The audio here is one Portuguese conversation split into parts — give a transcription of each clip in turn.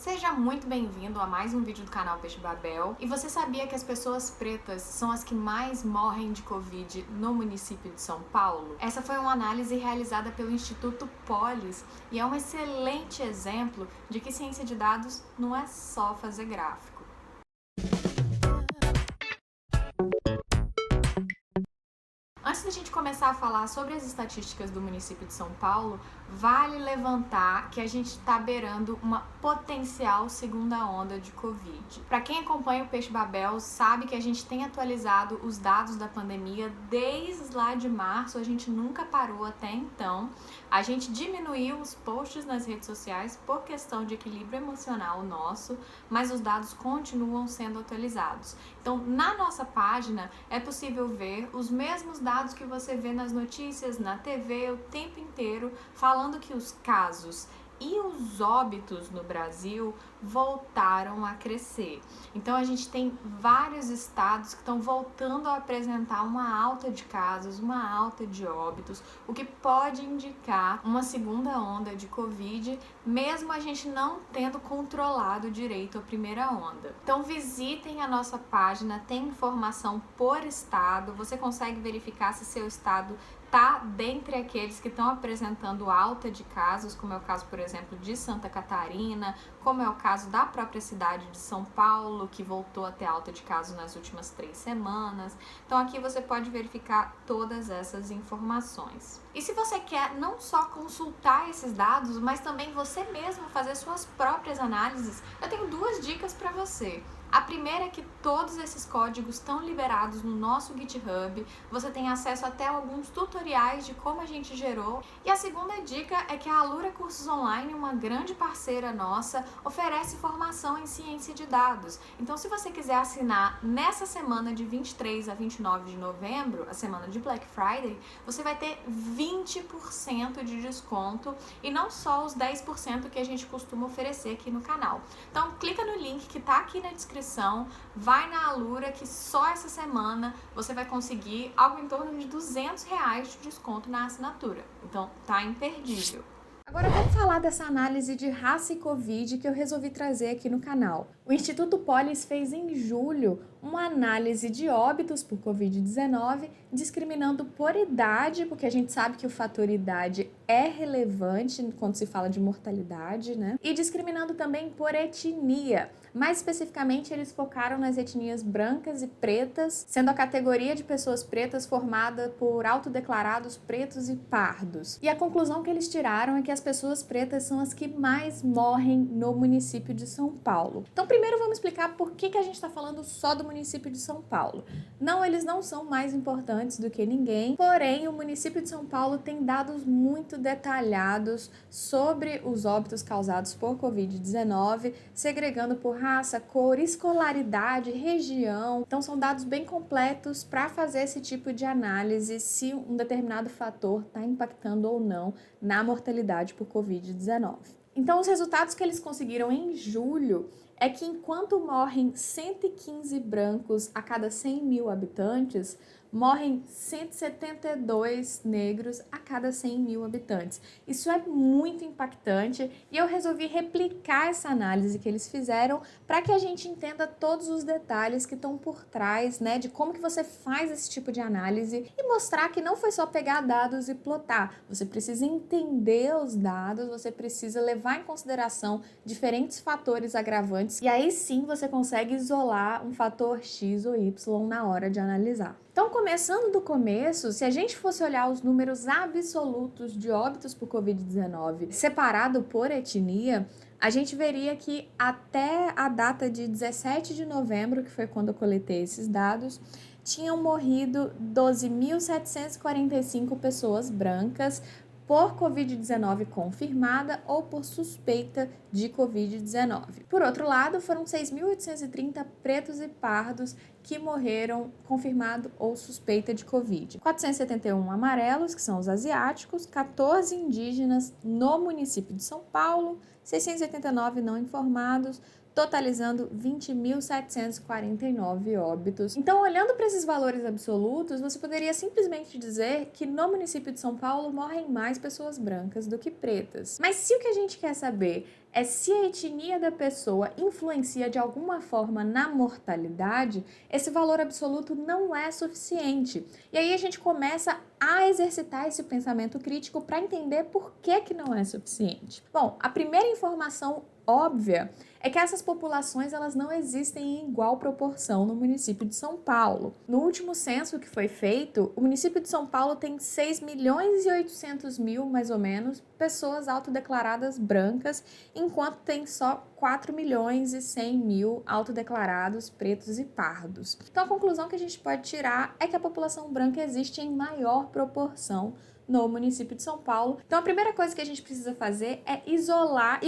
Seja muito bem-vindo a mais um vídeo do canal Peixe Babel. E você sabia que as pessoas pretas são as que mais morrem de Covid no município de São Paulo? Essa foi uma análise realizada pelo Instituto Polis e é um excelente exemplo de que ciência de dados não é só fazer gráfico. Antes da gente começar a falar sobre as estatísticas do município de São Paulo, vale levantar que a gente está beirando uma potencial segunda onda de Covid. Para quem acompanha o Peixe Babel, sabe que a gente tem atualizado os dados da pandemia desde lá de março, a gente nunca parou até então. A gente diminuiu os posts nas redes sociais por questão de equilíbrio emocional nosso, mas os dados continuam sendo atualizados. Então, na nossa página, é possível ver os mesmos dados que você vê nas notícias, na TV, o tempo inteiro, falando que os casos e os óbitos no Brasil voltaram a crescer. Então a gente tem vários estados que estão voltando a apresentar uma alta de casos, uma alta de óbitos, o que pode indicar uma segunda onda de Covid, mesmo a gente não tendo controlado direito a primeira onda. Então visitem a nossa página, tem informação por estado, você consegue verificar se seu estado está dentre aqueles que estão apresentando alta de casos, como é o caso, por exemplo, de Santa Catarina, como é o caso da própria cidade de São Paulo, que voltou a ter alta de casos nas últimas 3 semanas. Então aqui você pode verificar todas essas informações. E se você quer não só consultar esses dados, mas também você mesmo fazer suas próprias análises, eu tenho 2 dicas para você. A primeira é que todos esses códigos estão liberados no nosso GitHub, você tem acesso até a alguns tutoriais de como a gente gerou. E a segunda dica é que a Alura Cursos Online, uma grande parceira nossa, oferece formação em ciência de dados. Então, se você quiser assinar nessa semana de 23 a 29 de novembro, a semana de Black Friday, você vai ter 20% de desconto e não só os 10% que a gente costuma oferecer aqui no canal. Então, clica no link que está aqui na descrição, vai na Alura que só essa semana você vai conseguir algo em torno de R$200 de desconto na assinatura. Então tá imperdível. Agora vamos falar dessa análise de raça e Covid que eu resolvi trazer aqui no canal. O Instituto Polis fez em julho uma análise de óbitos por Covid-19, discriminando por idade, porque a gente sabe que o fator idade é relevante quando se fala de mortalidade, né? E discriminando também por etnia. Mais especificamente, eles focaram nas etnias brancas e pretas, sendo a categoria de pessoas pretas formada por autodeclarados pretos e pardos. E a conclusão que eles tiraram é que as pessoas pretas são as que mais morrem no município de São Paulo. Então, primeiro vamos explicar por que a gente está falando só do município de São Paulo. Não, eles não são mais importantes do que ninguém, porém, o município de São Paulo tem dados muito detalhados sobre os óbitos causados por Covid-19, segregando por raça, cor, escolaridade, região. Então são dados bem completos para fazer esse tipo de análise se um determinado fator está impactando ou não na mortalidade por Covid-19. Então os resultados que eles conseguiram em julho é que enquanto morrem 115 brancos a cada 100 mil habitantes, morrem 172 negros a cada 100 mil habitantes. Isso é muito impactante e eu resolvi replicar essa análise que eles fizeram para que a gente entenda todos os detalhes que estão por trás, né, de como que você faz esse tipo de análise e mostrar que não foi só pegar dados e plotar. Você precisa entender os dados, você precisa levar em consideração diferentes fatores agravantes e aí sim você consegue isolar um fator X ou Y na hora de analisar. Então, começando do começo, se a gente fosse olhar os números absolutos de óbitos por Covid-19 separado por etnia, a gente veria que até a data de 17 de novembro, que foi quando eu coletei esses dados, tinham morrido 12.745 pessoas brancas por Covid-19 confirmada ou por suspeita de Covid-19. Por outro lado, foram 6.830 pretos e pardos que morreram confirmado ou suspeita de Covid. 471 amarelos, que são os asiáticos, 14 indígenas no município de São Paulo, 689 não informados, totalizando 20.749 óbitos. Então, olhando para esses valores absolutos, você poderia simplesmente dizer que no município de São Paulo morrem mais pessoas brancas do que pretas. Mas se o que a gente quer saber é se a etnia da pessoa influencia de alguma forma na mortalidade, esse valor absoluto não é suficiente. E aí a gente começa a exercitar esse pensamento crítico para entender por que não é suficiente. Bom, a primeira informação óbvia é que essas populações elas não existem em igual proporção no município de São Paulo. No último censo que foi feito, o município de São Paulo tem 6.800.000, mais ou menos, pessoas autodeclaradas brancas, enquanto tem só 4.100.000 autodeclarados pretos e pardos. Então a conclusão que a gente pode tirar é que a população branca existe em maior proporção no município de São Paulo. Então a primeira coisa que a gente precisa fazer é igualar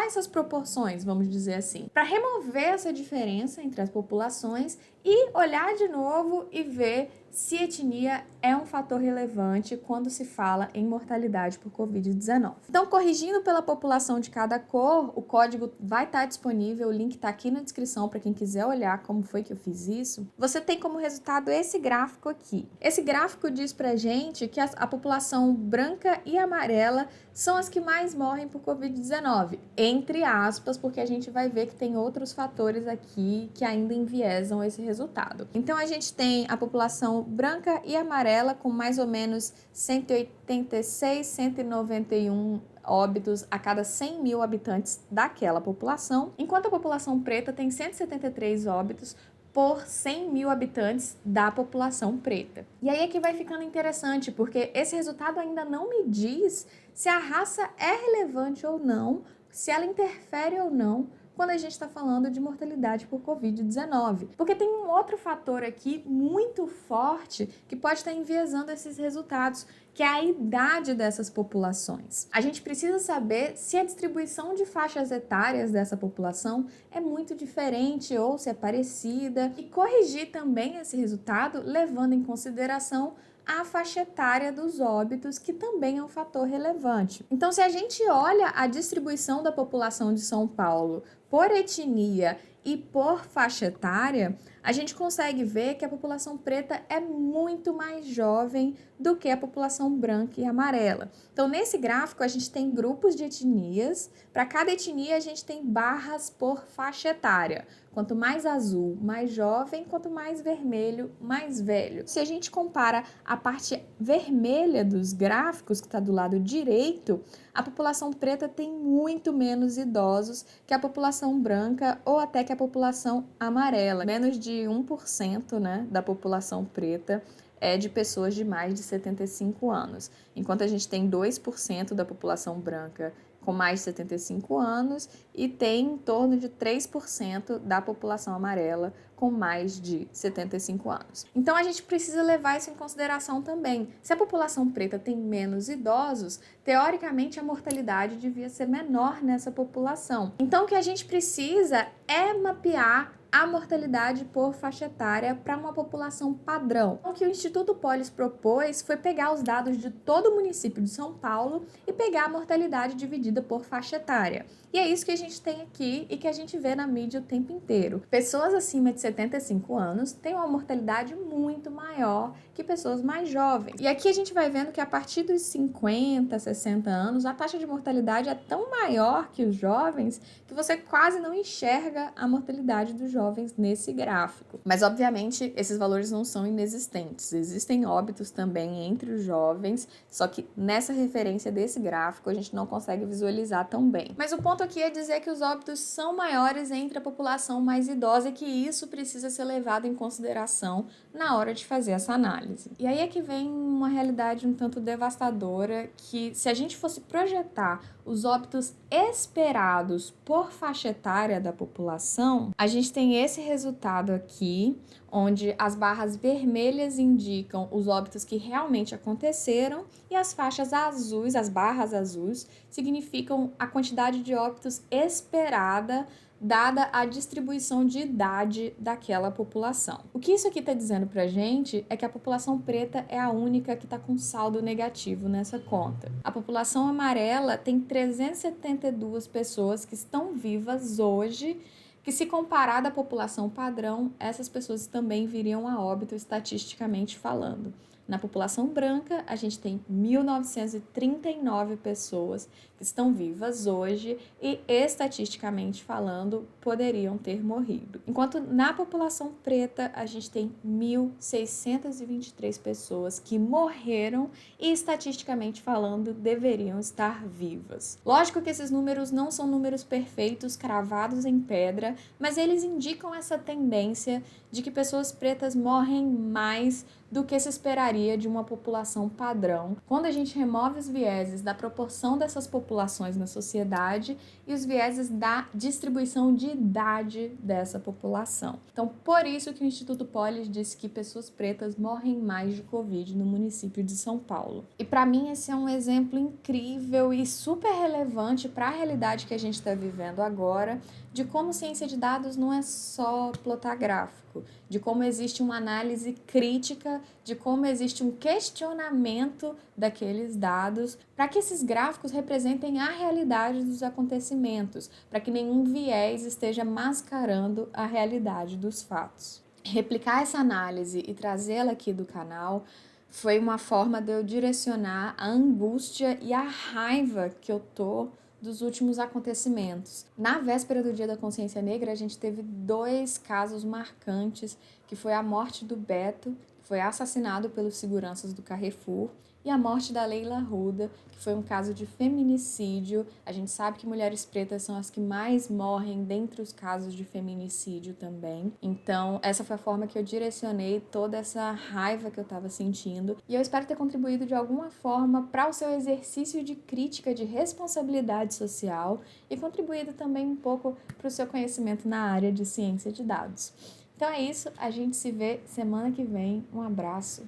essas proporções, vamos dizer assim, para remover essa diferença entre as populações e olhar de novo e ver se etnia é um fator relevante quando se fala em mortalidade por Covid-19. Então, corrigindo pela população de cada cor, o código vai estar disponível, o link está aqui na descrição para quem quiser olhar como foi que eu fiz isso. Você tem como resultado esse gráfico aqui. Esse gráfico diz pra gente que a população branca e amarela são as que mais morrem por Covid-19, entre aspas, porque a gente vai ver que tem outros fatores aqui que ainda enviesam esse resultado. Então, a gente tem a população branca e amarela com mais ou menos 186, 191 óbitos a cada 100 mil habitantes daquela população, enquanto a população preta tem 173 óbitos por 100 mil habitantes da população preta. E aí é que vai ficando interessante, porque esse resultado ainda não me diz se a raça é relevante ou não, se ela interfere ou não quando a gente está falando de mortalidade por Covid-19. Porque tem um outro fator aqui muito forte que pode estar enviesando esses resultados, que é a idade dessas populações. A gente precisa saber se a distribuição de faixas etárias dessa população é muito diferente ou se é parecida e corrigir também esse resultado levando em consideração a faixa etária dos óbitos, que também é um fator relevante. Então, se a gente olha a distribuição da população de São Paulo por etnia e por faixa etária, a gente consegue ver que a população preta é muito mais jovem do que a população branca e amarela. Então, nesse gráfico, a gente tem grupos de etnias. Para cada etnia, a gente tem barras por faixa etária. Quanto mais azul, mais jovem, quanto mais vermelho, mais velho. Se a gente compara a parte vermelha dos gráficos, que está do lado direito, a população preta tem muito menos idosos que a população branca ou até que a população amarela. Menos de 1%, né, da população preta é de pessoas de mais de 75 anos, enquanto a gente tem 2% da população branca com mais de 75 anos e tem em torno de 3% da população amarela com mais de 75 anos. Então a gente precisa levar isso em consideração também. Se a população preta tem menos idosos, teoricamente a mortalidade devia ser menor nessa população. Então o que a gente precisa é mapear a mortalidade por faixa etária para uma população padrão. O que o Instituto Polis propôs foi pegar os dados de todo o município de São Paulo e pegar a mortalidade dividida por faixa etária. E é isso que a gente tem aqui e que a gente vê na mídia o tempo inteiro. Pessoas acima de 75 anos têm uma mortalidade muito maior que pessoas mais jovens. E aqui a gente vai vendo que a partir dos 50, 60 anos, a taxa de mortalidade é tão maior que os jovens que você quase não enxerga a mortalidade dos jovens nesse gráfico. Mas, obviamente, esses valores não são inexistentes. Existem óbitos também entre os jovens, só que nessa referência desse gráfico a gente não consegue visualizar tão bem. Mas o ponto aqui é dizer que os óbitos são maiores entre a população mais idosa e que isso precisa ser levado em consideração na hora de fazer essa análise. E aí é que vem uma realidade um tanto devastadora, que se a gente fosse projetar os óbitos esperados por faixa etária da população, a gente tem esse resultado aqui, onde as barras vermelhas indicam os óbitos que realmente aconteceram e as faixas azuis, as barras azuis, significam a quantidade de óbitos esperada dada a distribuição de idade daquela população. O que isso aqui está dizendo pra gente é que a população preta é a única que está com saldo negativo nessa conta. A população amarela tem 372 pessoas que estão vivas hoje, que se comparada à população padrão, essas pessoas também viriam a óbito estatisticamente falando. Na população branca, a gente tem 1.939 pessoas que estão vivas hoje e, estatisticamente falando, poderiam ter morrido. Enquanto na população preta, a gente tem 1.623 pessoas que morreram e, estatisticamente falando, deveriam estar vivas. Lógico que esses números não são números perfeitos, cravados em pedra, mas eles indicam essa tendência de que pessoas pretas morrem mais do que se esperaria de uma população padrão, quando a gente remove os vieses da proporção dessas populações na sociedade e os vieses da distribuição de idade dessa população. Então, por isso que o Instituto Polis disse que pessoas pretas morrem mais de Covid no município de São Paulo. E para mim esse é um exemplo incrível e super relevante para a realidade que a gente está vivendo agora, de como ciência de dados não é só plotar gráfico, de como existe uma análise crítica, de como existe um questionamento daqueles dados, para que esses gráficos representem a realidade dos acontecimentos, para que nenhum viés esteja mascarando a realidade dos fatos. Replicar essa análise e trazê-la aqui do canal foi uma forma de eu direcionar a angústia e a raiva que eu tô dos últimos acontecimentos. Na véspera do Dia da Consciência Negra, a gente teve 2 casos marcantes, que foi a morte do Beto, que foi assassinado pelos seguranças do Carrefour, e a morte da Leila Arruda, que foi um caso de feminicídio. A gente sabe que mulheres pretas são as que mais morrem dentre os casos de feminicídio também. Então, essa foi a forma que eu direcionei toda essa raiva que eu estava sentindo. E eu espero ter contribuído de alguma forma para o seu exercício de crítica, de responsabilidade social e contribuído também um pouco para o seu conhecimento na área de ciência de dados. Então é isso, a gente se vê semana que vem. Um abraço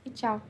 e tchau!